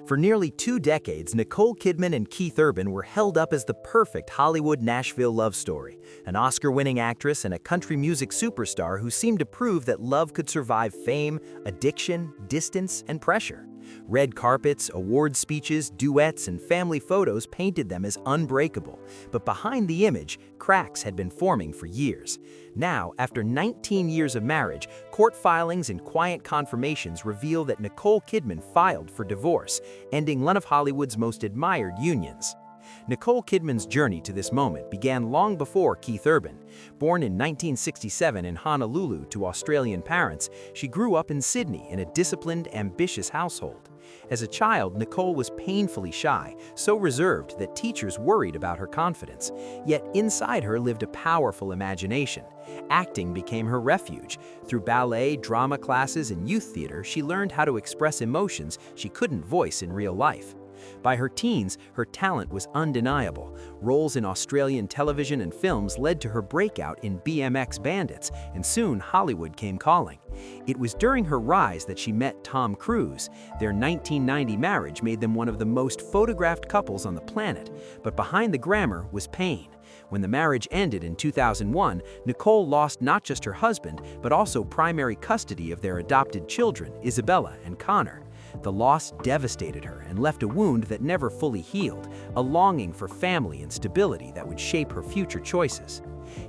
For nearly 2 decades, Nicole Kidman and Keith Urban were held up as the perfect Hollywood-Nashville love story, an Oscar-winning actress and a country music superstar who seemed to prove that love could survive fame, addiction, distance, and pressure. Red carpets, award speeches, duets, and family photos painted them as unbreakable, but behind the image, cracks had been forming for years. Now, after 19 years of marriage, court filings and quiet confirmations reveal that Nicole Kidman filed for divorce, ending one of Hollywood's most admired unions. Nicole Kidman's journey to this moment began long before Keith Urban. Born in 1967 in Honolulu to Australian parents, she grew up in Sydney in a disciplined, ambitious household. As a child, Nicole was painfully shy, so reserved that teachers worried about her confidence. Yet inside her lived a powerful imagination. Acting became her refuge. Through ballet, drama classes, and youth theater, she learned how to express emotions she couldn't voice in real life. By her teens, her talent was undeniable. Roles in Australian television and films led to her breakout in BMX Bandits, and soon Hollywood came calling. It was during her rise that she met Tom Cruise. Their 1990 marriage made them one of the most photographed couples on the planet, but behind the glamour was pain. When the marriage ended in 2001, Nicole lost not just her husband, but also primary custody of their adopted children, Isabella and Connor. The loss devastated her and left a wound that never fully healed, a longing for family and stability that would shape her future choices.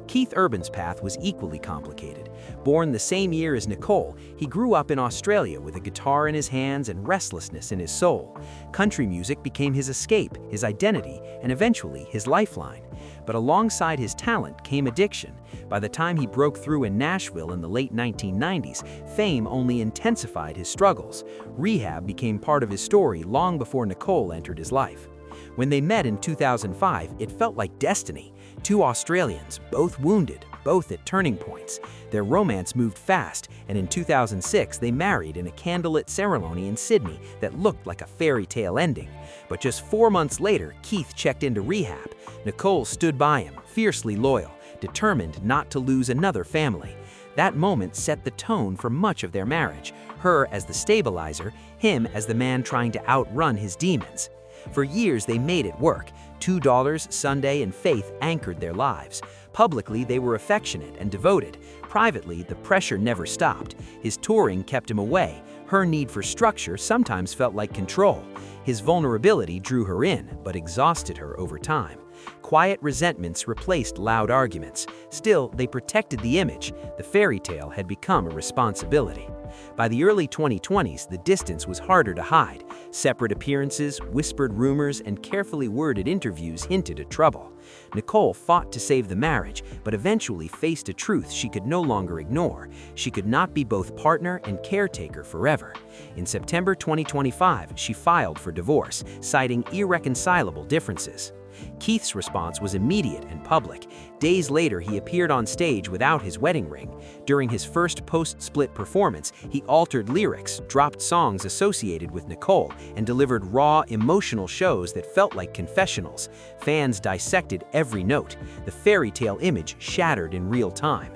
Keith Urban's path was equally complicated. Born the same year as Nicole, he grew up in Australia with a guitar in his hands and restlessness in his soul. Country music became his escape, his identity, and eventually his lifeline. But alongside his talent came addiction. By the time he broke through in Nashville in the late 1990s, fame only intensified his struggles. Rehab became part of his story long before Nicole entered his life. When they met in 2005, it felt like destiny. Two Australians, both wounded, both at turning points. Their romance moved fast, and in 2006 they married in a candlelit ceremony in Sydney that looked like a fairy tale ending. But just 4 months later, Keith checked into rehab. Nicole stood by him, fiercely loyal, determined not to lose another family. That moment set the tone for much of their marriage, her as the stabilizer, him as the man trying to outrun his demons. For years they made it work. $2, Sunday, and faith anchored their lives. Publicly, they were affectionate and devoted. Privately, the pressure never stopped. His touring kept him away. Her need for structure sometimes felt like control. His vulnerability drew her in, but exhausted her over time. Quiet resentments replaced loud arguments. Still, they protected the image. The fairy tale had become a responsibility. By the early 2020s, the distance was harder to hide. Separate appearances, whispered rumors, and carefully worded interviews hinted at trouble. Nicole fought to save the marriage, but eventually faced a truth she could no longer ignore. She could not be both partner and caretaker forever. In September 2025, she filed for divorce, citing irreconcilable differences. Keith's response was immediate and public. Days later, he appeared on stage without his wedding ring. During his first post-split performance, he altered lyrics, dropped songs associated with Nicole, and delivered raw, emotional shows that felt like confessionals. Fans dissected every note. The fairy tale image shattered in real time.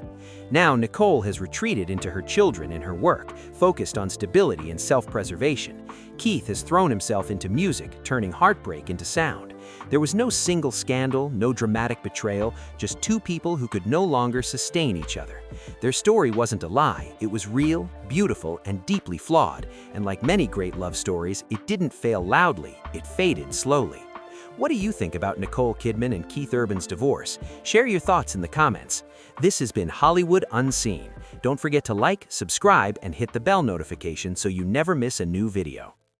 Now, Nicole has retreated into her children and her work, focused on stability and self-preservation. Keith has thrown himself into music, turning heartbreak into sound. There was no single scandal, no dramatic betrayal, just two people who could no longer sustain each other. Their story wasn't a lie, it was real, beautiful, and deeply flawed. And like many great love stories, it didn't fail loudly, it faded slowly. What do you think about Nicole Kidman and Keith Urban's divorce? Share your thoughts in the comments. This has been Hollywood Unseen. Don't forget to like, subscribe, and hit the bell notification so you never miss a new video.